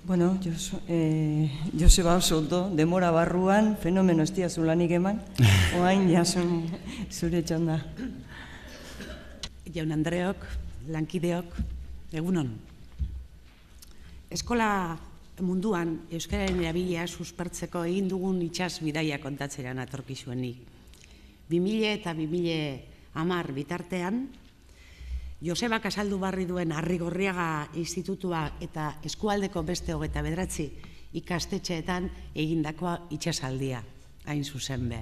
Bueno, Joseba oso ondo, demora barruan, fenomeno ez diazu lanik eman, oain jasun zure txanda. Jaun Andreok, lankideok, egunon. Eskola munduan euskararen erabilia suspertzeko egin dugun itsas bidaia kontatzera natorkizueni. 2000 eta 2010 bitartean, Josebak azaldu barri duen Arrigorriaga Institutua eta eskualdeko beste 29 ikastetxeetan egindakoa itsasaldia, hain zuzen be.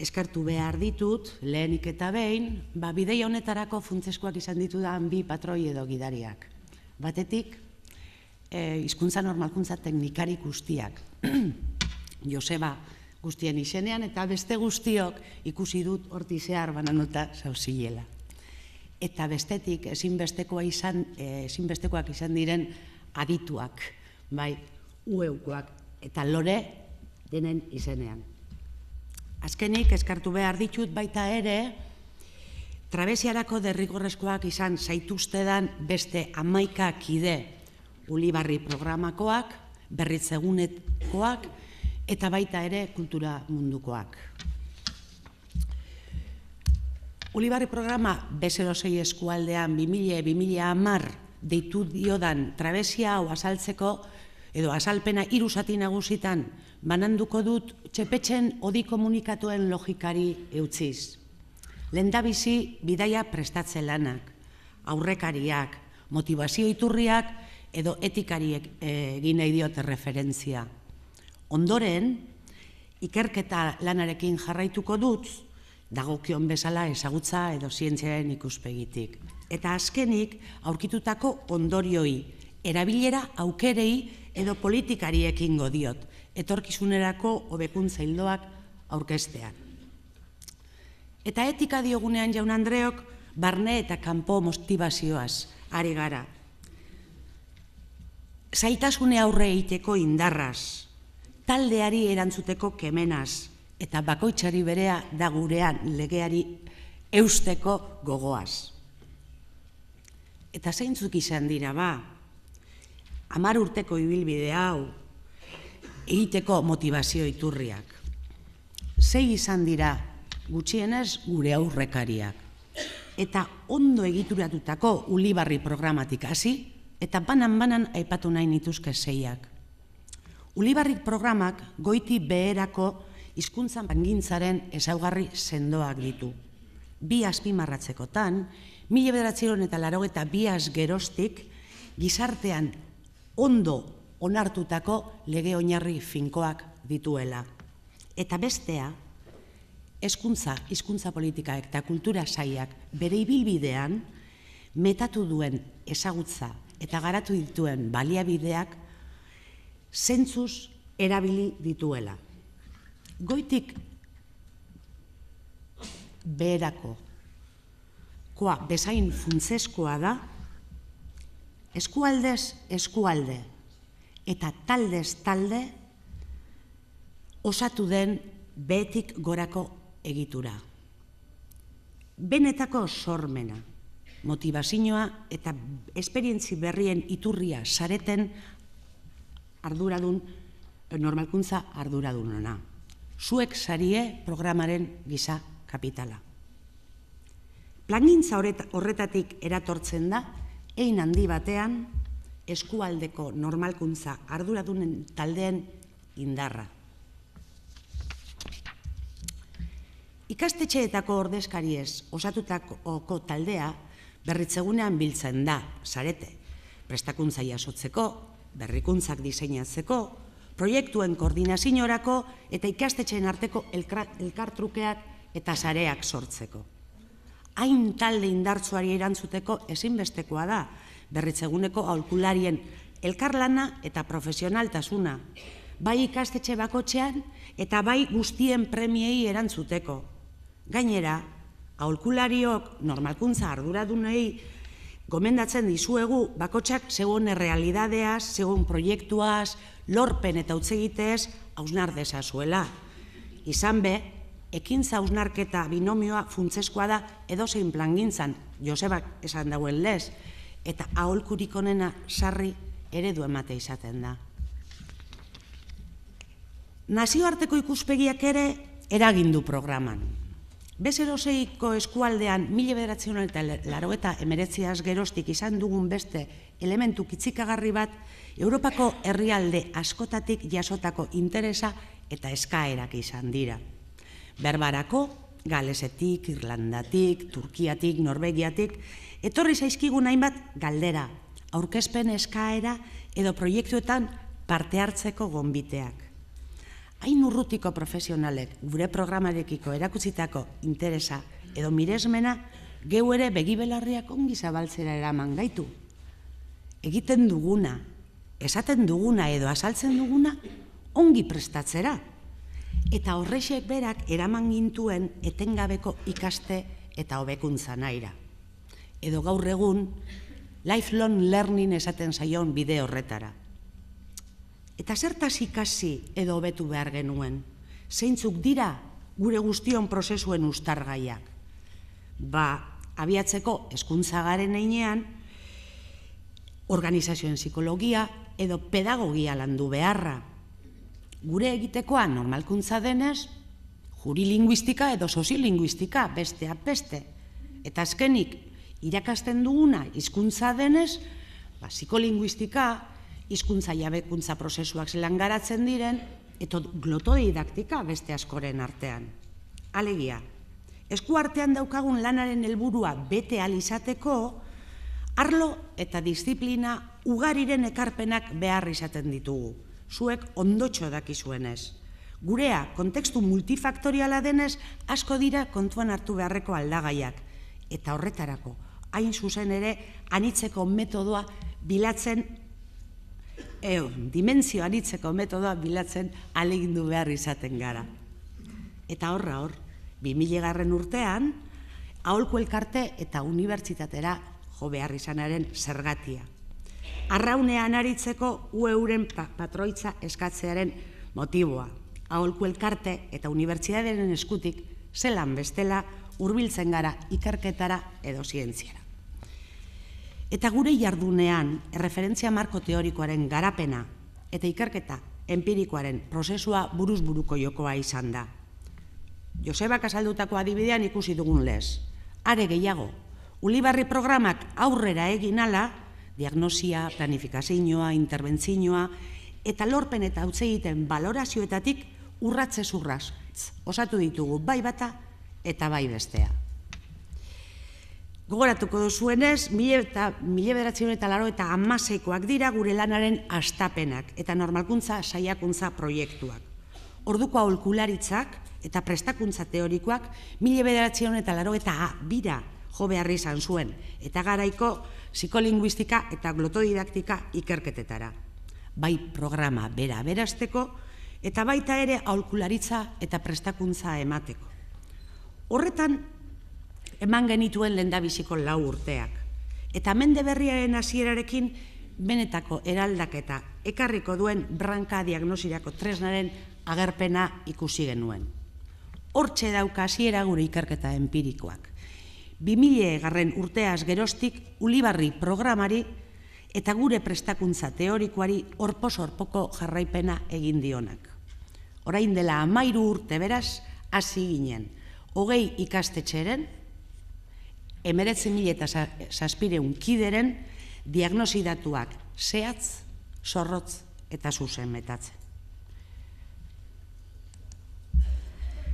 Eskertu behar ditut, lehenik eta behin, bidaia honetarako funtseskoak izan ditudan 2 patroi edo gidariak. Batetik, hizkuntza normalkuntza teknikari guztiak, Joseba guztien izenean, eta beste guztiok ikusi dut hortizehar bananota zauzillela. Eta bestetik ezinbestekoak izan diren adituak, bai, ueukoak, eta lore denen izenean. Azkenik, eskartu behar ditut baita ere, trabesiarako derrigorrezkoak izan zaituztedan beste 11 kide Ulibarri programakoak, berritzegunekoak, eta baita ere kultura mundukoak. Ulibarri programa B06 eskualdean 2000-2010 deitu diodan trabesia hau azaltzeko edo azalpena 3 zati nagusitan bananduko dut txepetxen odi komunikatuen logikari eutziz. Lehendabizi bidaia prestatze lanak, aurrekariak, motivazio iturriak edo etikariek egin nahi diote referentzia. Ondoren, ikerketa lanarekin jarraituko dut, dagokion bezala ezagutza edo zientziaren ikuspegitik. Eta azkenik, aurkitutako ondorioi, erabilera aukerei edo politikariek ingo diot, etorkizunerako hobekuntza ildoak aurkeztean. Eta etika diogunean, Jaun Andreok, barne eta kanpo motivazioaz ari gara. Zailtasune aurre egiteko indarraz, taldeari erantzuteko kemenaz, eta bakoitzari berea da gurean legeari eusteko gogoaz. Eta zeintzuk izan dira 10 urteko ibilbide hau egiteko motivazio iturriak. 6 izan dira gutxienez gure aurrekariak. Eta ondo egituratutako Ulibarri programatik hasi, eta banan-banan aipatu nahi nituzke 6ak. Ulibarri programak goiti beherako hizkuntza plangintzaren ezaugarri sendoak ditu. 2 azpimarratzekotan, 1982 geroztik gizartean ondo onartutako lege oinarri finkoak dituela. Eta bestea, hizkuntza politika eta kultura sailak bere ibilbidean metatu duen ezagutza eta garatu dituen baliabideak zentzuz erabili dituela. Goitik beherako bezain funtseskoa da, eskualdez eskualde eta taldez talde osatu den behetik gorako egitura. Benetako sormena, motivazioa eta esperientzi berrien iturria sareten arduradun, normalkuntza arduradunona. Zuek sarie programaren giza kapitala. Plangintza horretatik eratortzen da, hein handi batean, eskualdeko normalkuntza arduradunen taldeen indarra. Ikastetxeetako ordezkariez osatutako taldea berritzegunean biltzen da, sarete, prestakuntza jasotzeko, berrikuntzak diseinatzeko, proiektuen koordinaziorako eta ikastetxeen arteko elkartrukeak eta sareak sortzeko. Hain talde indartsuari erantzuteko ezinbestekoa da berritzeguneko aholkularien elkarlana eta profesionaltasuna, bai ikastetxe bakotxean eta bai guztien premiei erantzuteko. Gainera, aholkulariok normalkuntza arduradunei gomendatzen dizuegu bakotxak segun errealidadeaz, segun proiektuaz, lorpen eta hutsegitez hausnar dezazuela. Izan be, ekintza hausnarketa binomioa funtseskoa da edozein plangintzan, Josebak esan dauen lez, eta aholkurik onena sarri eredu emate izaten da. Nazioarteko ikuspegiak ere eragindu programan. Bezeroseiko eskualdean 1989 geroztik izan dugun beste elementu kitzikagarri bat, Europako herrialde askotatik jasotako interesa eta eskaerak izan dira. Berbarako, Galesetik, Irlandatik, Turkiatik, Norvegiatik, etorri zaizkigun hainbat galdera, aurkezpen eskaera edo proiektuetan parte hartzeko gonbiteak. Hain urrutiko profesionalek gure programarekiko erakutsitako interesa edo miresmena geu ere begibelarriak ongi zabaltzera eraman gaitu. Egiten duguna, esaten duguna edo azaltzen duguna ongi prestatzera. Eta horrexek berak eraman gintuen etengabeko ikaste eta hobekuntza nahira. Edo gaur egun, lifelong learning esaten zaion bide horretara. Eta zertaz ikasi edo hobetu behar genuen? Zeintzuk dira gure guztion prozesuen uztargaiak? Abiatzeko hezkuntza garen heinean, organizazioen psikologia edo pedagogia landu beharra. Gure egitekoa normalkuntza denez, jurilinguistika edo soziolinguistika besteak beste. Eta azkenik, irakasten duguna hizkuntza denez, psikolinguistika, hizkuntza jabekuntza prozesuak zelan garatzen diren, eta glotodidaktika beste askoren artean. Alegia, esku artean daukagun lanaren helburua bete ahal izateko, arlo eta disiplina ugariren ekarpenak behar izaten ditugu. Zuek ondotxo dakizuenez. Gurea, kontekstu multifaktoriala denez, asko dira kontuan hartu beharreko aldagaiak. Eta horretarako, hain zuzen ere, anitzeko metodoa bilatzen, dimentsio anitzeko metodoa bilatzen ahalegindu behar izaten gara. Eta hor, 2000 urtean, aholku elkarte eta unibertsitatera jo behar izanaren zergatia. Arraunean aritzeko euren patroitza eskatzearen motiboa. Aholku elkarte eta unibertsitatearen eskutik zelan bestela hurbiltzen gara ikerketara edo zientziara. Eta gure jardunean, erreferentzia marko teorikoaren garapena eta ikerketa empirikoaren prozesua buruz-buruko jokoa izan da. Josebak azaldutako adibidean ikusi dugun lez. Are gehiago, Ulibarri programak aurrera egin ala, diagnosia, planifikazioa, interbentzioa, eta lorpen eta hutsegiten balorazioetatik urratzez urraz osatu ditugu bai bata eta bai bestea. Gogoratuko duzuenez, 1986koak dira gure lanaren hastapenak eta normalkuntza saiakuntza proiektuak. Orduko aholkularitzak eta prestakuntza teorikoak 1982 jo behar izan zuen, eta garaiko psikolinguistika eta glotodidaktika ikerketetara. Bai programa bera berazteko, eta baita ere aholkularitza eta prestakuntza emateko. Horretan, eman genituen lehendabiziko 4 urteak. Eta mende berriaren hasierarekin benetako eraldaketa ekarriko duen branka diagnosirako tresnaren agerpena ikusi genuen. Hortxe dauka hasiera gure ikerketa empirikoak. 2000 urteaz geroztik Ulibarri programari eta gure prestakuntza teorikoari orpos-orpoko jarraipena egin dionak. Orain dela 13 urte beraz hasi ginen, 20 ikastetxeren, 19.700 kideren diagnosidatuak zehatz, zorrotz eta zuzen metatzen.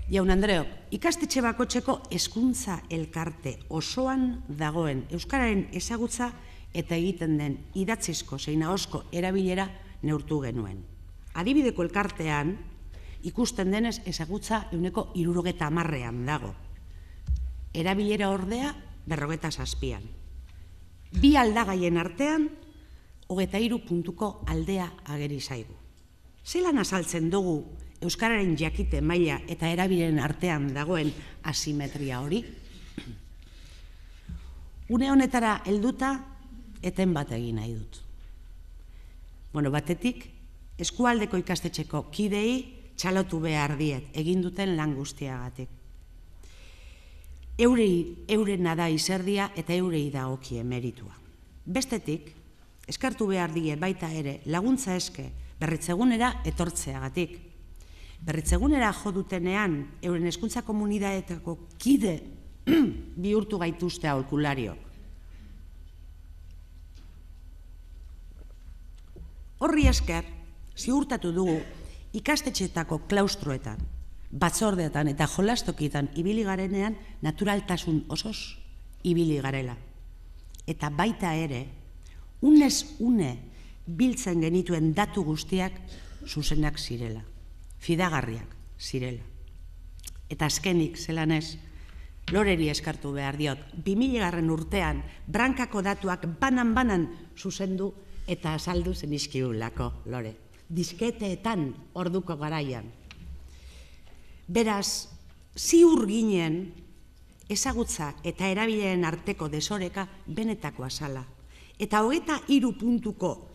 Jaun Andreok, ikastetxe bakotzeko hezkuntza elkarte osoan dagoen euskararen ezagutza eta egiten den idatzizko zein ahozko erabilera neurtu genuen. Adibideko elkartean ikusten denez ezagutza 70%an dago. Erabilera ordea 47an. Bi aldagaien artean 23 puntuko aldea ageri zaigu. Zelan azaltzen dugu euskararen jakite maila eta erabileren artean dagoen asimetria hori? Une honetara helduta eten bat egin nahi dut. Batetik, eskualdeko ikastetxeko kidei txalotu behar diet egin duten lan guztiagatik. Eurena da izerdia eta eurei dagokie meritua. Bestetik, eskartu behar die baita ere laguntza eske berritzegunera etortzeagatik. Berritzegunera jo dutenean euren hezkuntza komunidadeetako kide bihurtu gaituzte aholkulariok. Horri esker, ziurtatu dugu ikastetxeetako klaustroetan, batzordeetan eta jolastokietan ibili garenean naturaltasun osoz ibili garela. Eta baita ere, unez une biltzen genituen datu guztiak zuzenak zirela, fidagarriak zirela. Eta azkenik, zelan ez, Loreri eskartu behar diot, 2000 urtean brankako datuak banan-banan zuzendu eta azaldu zenizkiulako, Lore. Disketeetan orduko garaian. Beraz, ziur ginen ezagutza eta erabileren arteko desoreka benetako azala. Eta 23 puntuko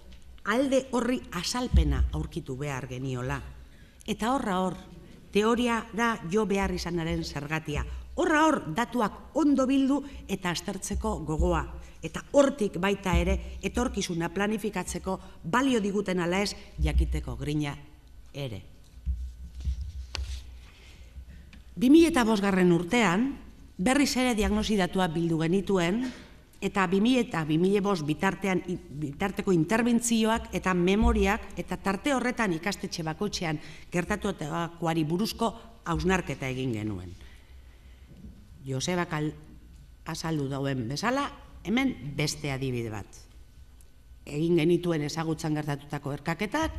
alde horri azalpena aurkitu behar geniola. Eta hor, teoria da jo behar izanaren zergatia. Hor, datuak ondo bildu eta aztertzeko gogoa. Eta hortik baita ere, etorkizuna planifikatzeko balio diguten ala ez jakiteko grina ere. 2005 urtean, berriz ere diagnosi datua bildu genituen, eta 2000 eta 2005 bitarteko interbentzioak eta memoriak, eta tarte horretan ikastetxe bakoitzean gertatuakoari buruzko hausnarketa egin genuen. Josebak azaldu dauen bezala, hemen beste adibide bat. Egin genituen ezagutzan gertatutako erkaketak,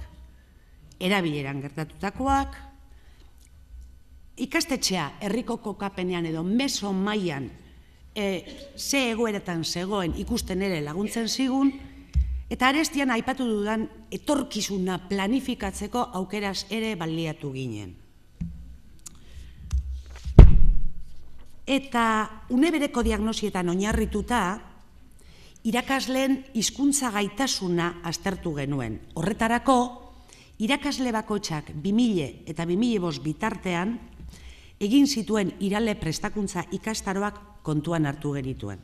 erabileran gertatutakoak, ikastetxea herriko kokapenean edo meso mailan ze egoeretan zegoen ikusten ere laguntzen zigun, eta arestian aipatu dudan etorkizuna planifikatzeko aukeraz ere baliatu ginen. Eta unebereko diagnosietan oinarrituta, irakasleen hizkuntza gaitasuna aztertu genuen. Horretarako, irakasle bakoitzak 2000 eta 2005 bitartean egin zituen irale prestakuntza ikastaroak kontuan hartu genituen.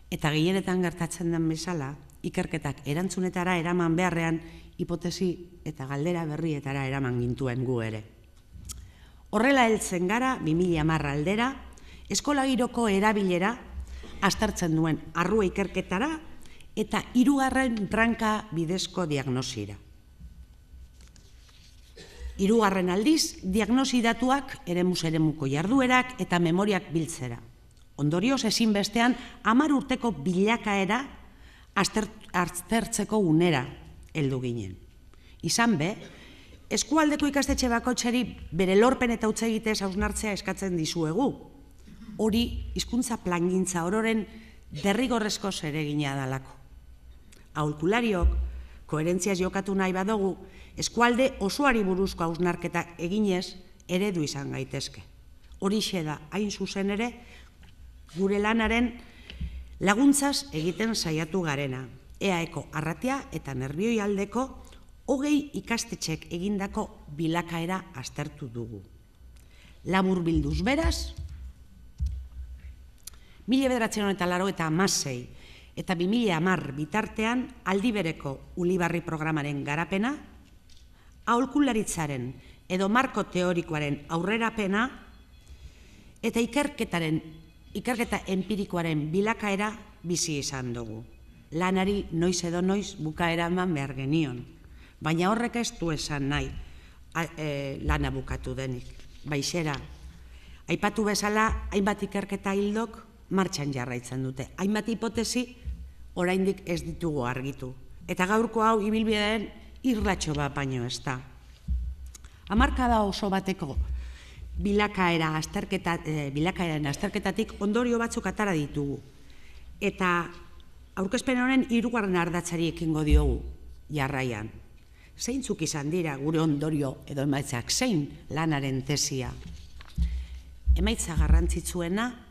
Eta gehienetan gertatzen den bezala, ikerketak erantzunetara eraman beharrean, hipotesi eta galdera berrietara eraman gintuen gu ere. Horrela heltzen gara 2010 aldera, eskola giroko erabilera aztertzen duen arrua ikerketara eta 3. branka bidezko diagnosira. 3. aldiz, diagnosi datuak eremuz eremuko jarduerak eta memoriak biltzera. Ondorioz ezinbestean 10 urteko bilakaera aztertzeko unera heldu ginen. Izan be, eskualdeko ikastetxe bakoitzari bere lorpen eta hutsegitez hausnartzea eskatzen dizuegu. Hori hizkuntza plangintza ororen derrigorrezko zeregina dalako. Aholkulariok, koherentziaz jokatu nahi badugu, eskualde osoari buruzko hausnarketa eginez eredu izan gaitezke. Horixe da, hain zuzen ere, gure lanaren laguntzaz egiten saiatu garena. EAeko arratia eta nerbioi aldeko 20 ikastetxek egindako bilakaera aztertu dugu. Labur bilduz beraz, 1986 eta 2010 bitartean aldibereko Ulibarri programaren garapena, aholkularitzaren edo marko teorikoaren aurrerapena eta ikerketa empirikoaren bilakaera bizi izan dugu. Lanari noiz edo noiz bukaera eman behar genion, baina horrek ez du esan nahi lana bukatu denik. Baixera, aipatu bezala hainbat ikerketa hildok martxan jarraitzen dute. Hainbat hipotesi oraindik ez ditugu argitu. Eta gaurko hau ibilbidearen irratxo bat baino ez da. Hamarkada oso bateko bilakaeraren azterketatik ondorio batzuk atara ditugu. Eta aurkezpen honen 3. ardatzari ekingo diogu jarraian. Zeintzuk izan dira gure ondorio edo emaitzak, zein lanaren tesia? Emaitza garrantzitsuena,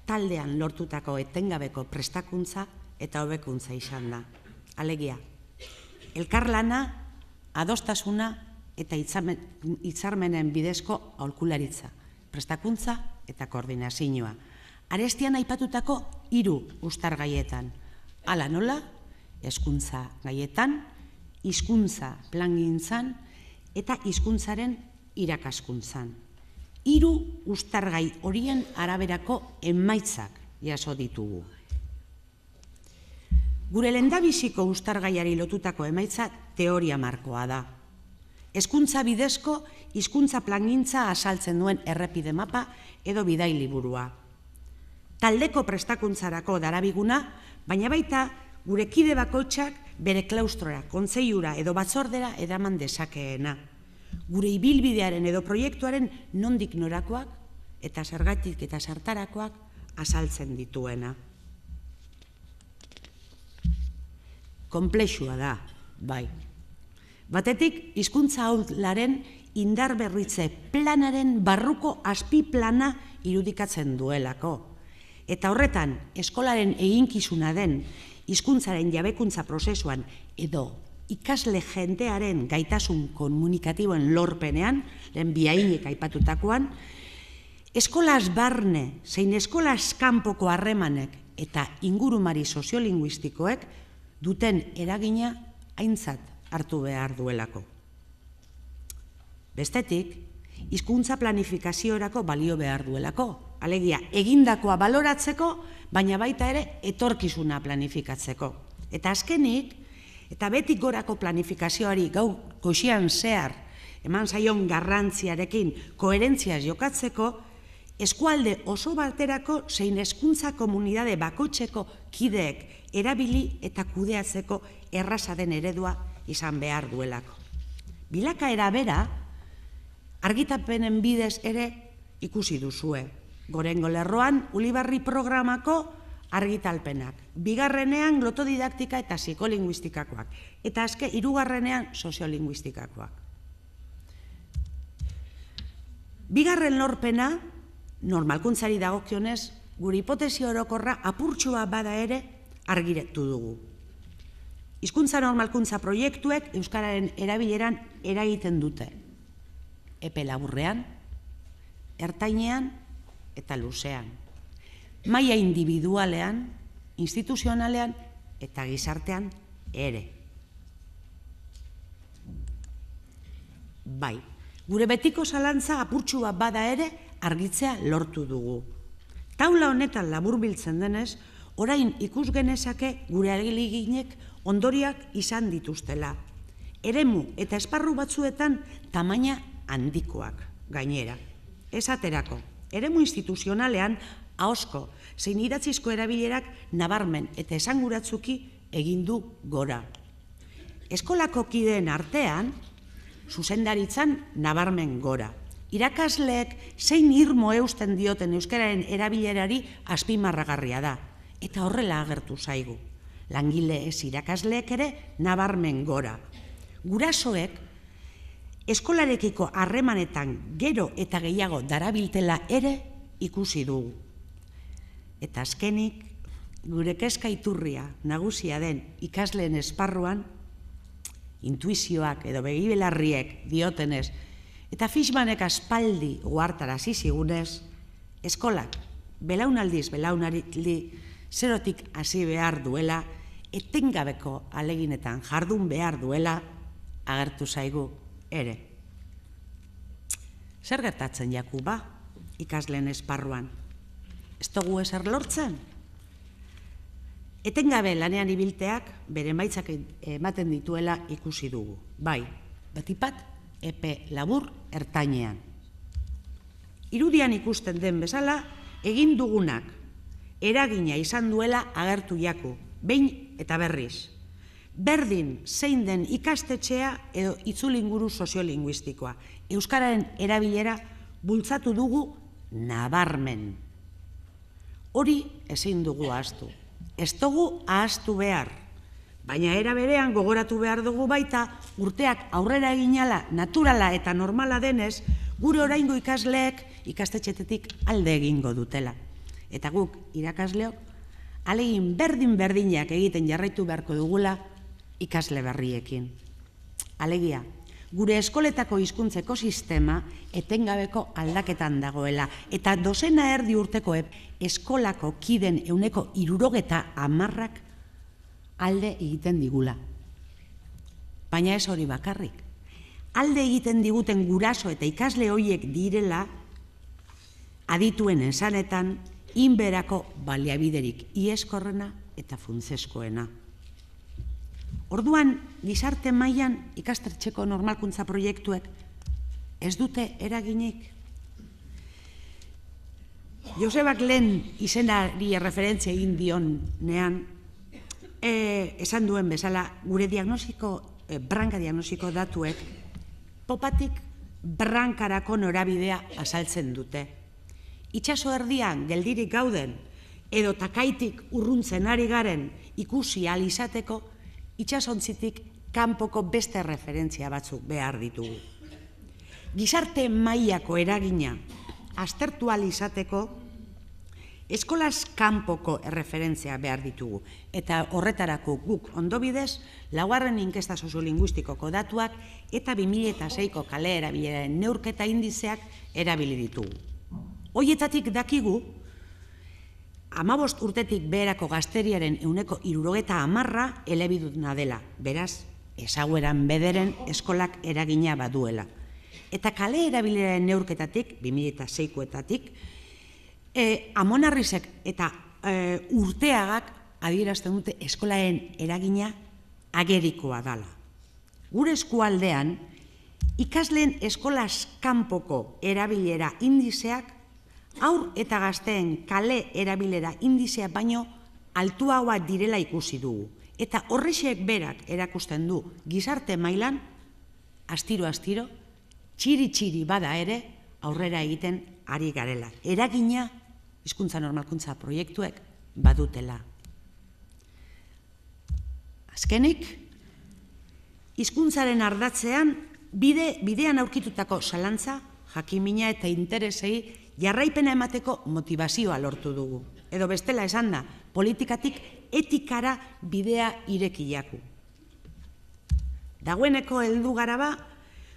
taldean lortutako etengabeko prestakuntza eta hobekuntza izan da. Alegia, elkarlana, adostasuna eta hitzarmenen bidezko aholkularitza, prestakuntza eta koordinazioa. Arestian aipatutako 3 uztargaietan. Hala nola, hezkuntza gaietan, hizkuntza plangintzan eta hizkuntzaren irakaskuntzan. 3 uztargai horien araberako emaitzak jaso ditugu. Gure lehendabiziko uztargaiari lotutako emaitza teoria markoa da. Hezkuntza bidezko hizkuntza plangintza azaltzen duen errepide mapa edo bidai liburua. Taldeko prestakuntzarako darabiguna, baina baita gure kide bakoitzak bere klaustrora, kontseiura edo batzordera eraman dezakeena. Gure ibilbidearen edo proiektuaren nondik norakoak eta zergatik eta zertarakoak azaltzen dituena. Konplexua da, bai. Batetik, hizkuntza aularen indarberritze planaren barruko azpiplana irudikatzen duelako. Eta horretan, eskolaren eginkizuna den hizkuntzaren jabekuntza prozesuan edo ikasle jendearen gaitasun komunikatiboen lorpenean, lehen biainek aipatutakoan, eskolaz barne zein eskolaz kanpoko harremanek eta ingurumari soziolinguistikoek duten eragina aintzat hartu behar duelako. Bestetik, hizkuntza planifikaziorako balio behar duelako. Alegia, egindakoa baloratzeko, baina baita ere etorkizuna planifikatzeko. Eta azkenik, eta betik gorako planifikazioari gau goizean zehar eman zaion garrantziarekin koherentziaz jokatzeko, eskualde oso baterako zein hezkuntza komunitate bakoitzeko kideek erabili eta kudeatzeko erraza den eredua izan behar duelako. Bilakaera bera, argitapenen bidez ere ikusi duzue. Gorengo lerroan, Ulibarri programako argitalpenak. Bigarrenean, glotodidaktika eta psikolinguistikakoak. Eta azke, 3. soziolinguistikakoak. Bigarren lorpena, normalkuntzari dagokionez, gure hipotesi orokorra apurtxua bada ere argiretu dugu. Hizkuntza normalkuntza proiektuek euskararen erabileran eragiten dute. Epe laburrean, ertainean eta luzean. Maila individualean, instituzionalean eta gizartean ere. Bai, gure betiko zalantza apurtxua bada ere argitzea lortu dugu. Taula honetan laburbiltzen denez, orain ikus genezake gure ahaleginek ondoriak izan dituztela. Eremu eta esparru batzuetan tamaina handikoak gainera. Esaterako, eremu instituzionalean ahozko zein idatzizko erabilerak nabarmen eta esanguratzuki egin du gora. Eskolako kideen artean, zuzendaritzan nabarmen gora. Irakasleek zein irmo eusten dioten euskararen erabilerari azpimarragarria da, eta horrela agertu zaigu. Langile ez irakasleek ere nabarmen gora. Gurasoek eskolarekiko harremanetan gero eta gehiago darabiltela ere ikusi dugu. Eta azkenik, gure kezka iturria nagusia den ikasleen esparruan, intuizioak edo begibelarriek diotenez, eta Fishmanek aspaldi uhartarazi zigunez, eskolak belaunaldiz belaunaldi zerotik hasi behar duela, etengabeko ahaleginetan jardun behar duela, agertu zaigu ere. Zer gertatzen jaku ba, ikasleen esparruan? Ez dugu ezer lortzen? Etengabe lanean ibilteak bere emaitzak ematen dituela ikusi dugu. Bai, batipat epe labur ertainean. Irudian ikusten den bezala, egin dugunak eragina izan duela agertu jaku, behin eta berriz. Berdin zein den ikastetxea edo itzulinguru soziolinguistikoa. Euskararen erabilera bultzatu dugu nabarmen. Hori ezin dugu ahaztu. Ez dugu ahaztu behar. Baina era berean gogoratu behar dugu baita urteak aurrera eginala naturala eta normala denez, gure oraingo ikasleek ikastetxetetik alde egingo dutela. Eta guk irakasleok ahalegin berdin-berdinak egiten jarraitu beharko dugula ikasle berriekin. Alegia, gure eskoletako hizkuntza ekosistema etengabeko aldaketan dagoela eta dozena erdi urteko eskolako kiden 70% alde egiten digula. Baina ez hori bakarrik. Alde egiten diguten guraso eta ikasle horiek direla adituen esanetan inberako baliabiderik ieskorrena eta funtzeskoena. Orduan, gizarte mailan ikastetxeko normalkuntza proiektuek ez dute eraginik. Josebak lehen izenari referentzia egin dionean, esan duen bezala, gure branka diagnosiko datuek, popatik brankarako norabidea azaltzen dute. Itxaso erdian geldirik gauden, edo takaitik urruntzen ari garen ikusi ahal izateko, itxasontzitik kanpoko beste referentzia batzuk behar ditugu. Gizarte mailako eragina aztertu ahal izateko, eskolaz kanpoko erreferentzia behar ditugu. Eta horretarako guk ondobidez, 4. inkesta soziolinguistikoko datuak eta 2006ko kale erabileraren neurketa indizeak erabili ditugu. Hoietatik dakigu, 15 urtetik beherako gazteriaren 70% elebiduna dela, beraz, ezagueran bederen eskolak eragina baduela. Eta kale erabileraren neurketatik, 2006koetatik, Amonarrizek eta Urteagak adierazten dute eskolaren eragina agerikoa dela. Gure eskualdean, ikasleen eskolaz kanpoko erabilera indizeak haur eta gazteen kale erabilera indizea baino altuagoa direla ikusi dugu. Eta horrexek berak erakusten du gizarte mailan, astiro-astiro, txiri-txiri bada ere, aurrera egiten ari garela. Eragina, hizkuntza normalkuntza proiektuek badutela. Azkenik, hizkuntzaren ardatzean, bidean aurkitutako zalantza, jakimina eta interesei jarraipena emateko motivazioa lortu dugu. Edo bestela esan da, politikatik etikara bidea irekiaku. Dagoeneko heldu gara ba,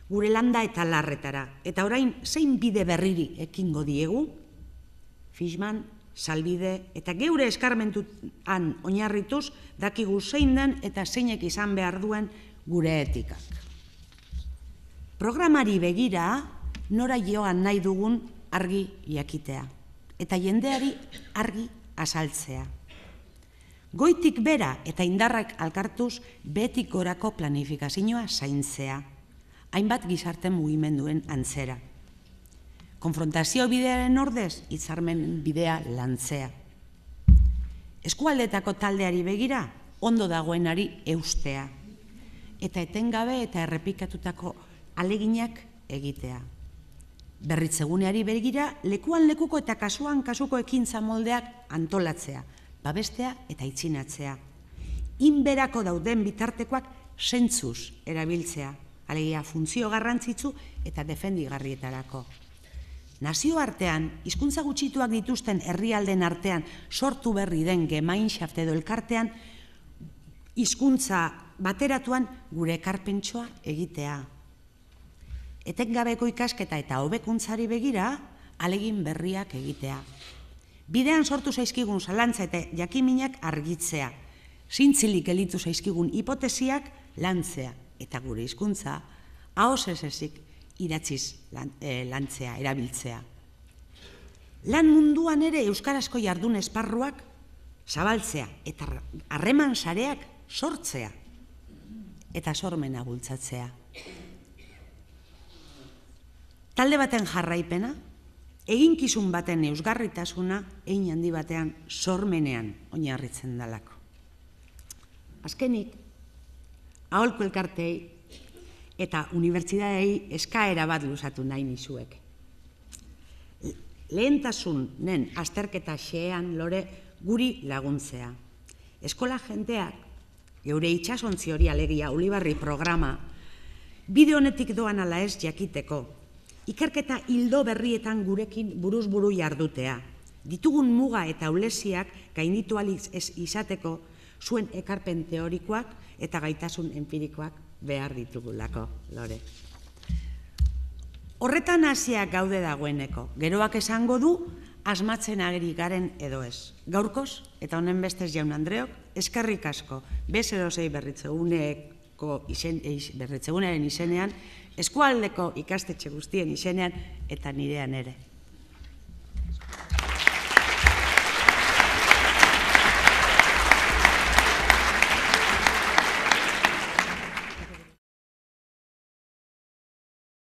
gure landa eta larretara. Eta orain, zein bide berriri ekingo diegu? Fishman, salbide eta geure eskarmentuan oinarrituz dakigu zein den eta zeinek izan behar duen gure etikak. Programari begira, nora joan nahi dugun argi jakitea, eta jendeari argi azaltzea. Goitik bera eta indarrak alkartuz behetik gorako planifikazioa zaintzea, hainbat gizarte mugimenduen antzera. Konfrontazio bidearen ordez, hitzarmen bidea lantzea. Eskualdetako taldeari begira, ondo dagoenari eustea, eta etengabe eta errepikatutako aleginak egitea. Berritzeguneari begira, lekuan lekuko eta kasuan kasuko ekintza moldeak antolatzea, babestea eta aitzinatzea. Inberako dauden bitartekoak zentzuz erabiltzea, alegia funtzio garrantzitsu eta defendigarrietarako. Nazioartean, hizkuntza gutxituak dituzten herrialden artean sortu berri den gemeinschaft edo elkartean, hizkuntza bateratuan gure ekarpentsoa egitea. Etengabeko ikasketa eta hobekuntzari begira, alegin berriak egitea. Bidean sortu zaizkigun zalantza eta jakiminak argitzea, zintzilik elitu zaizkigun hipotesiak lantzea, eta gure hizkuntza ahoz ez ezik idatziz lantzea, erabiltzea. Lan munduan ere euskarazko jardun esparruak zabaltzea eta harreman sareak sortzea eta sormena bultzatzea. Talde baten jarraipena, eginkizun baten eusgarritasuna hein handi batean sormenean oinarritzen dalako. Azkenik, aholku elkartei eta unibertsitatei eskaera bat luzatu nahi nizuek. Lehentasunen azterketa xean lore guri laguntzea. Eskola jendeak, geure itxasontzi hori alegia Ulibarri programa, bide honetik doan ala ez jakiteko, ikerketa hildo berrietan gurekin buruz-buru jardutea, ditugun muga eta aulesiak gainditu ahal izateko zuen ekarpen teorikoak eta gaitasun empirikoak behar ditugulako, lore. Horretan hasiak gaude dagoeneko. Geroak esango du, asmatzen ageri garen edo ez. Gaurkoz, eta honen bestez jaun Andreok, eskerrik asko, B06 berritzegunearen izenean, eskualdeko ikastetxe guztien izenean, eta nirean ere.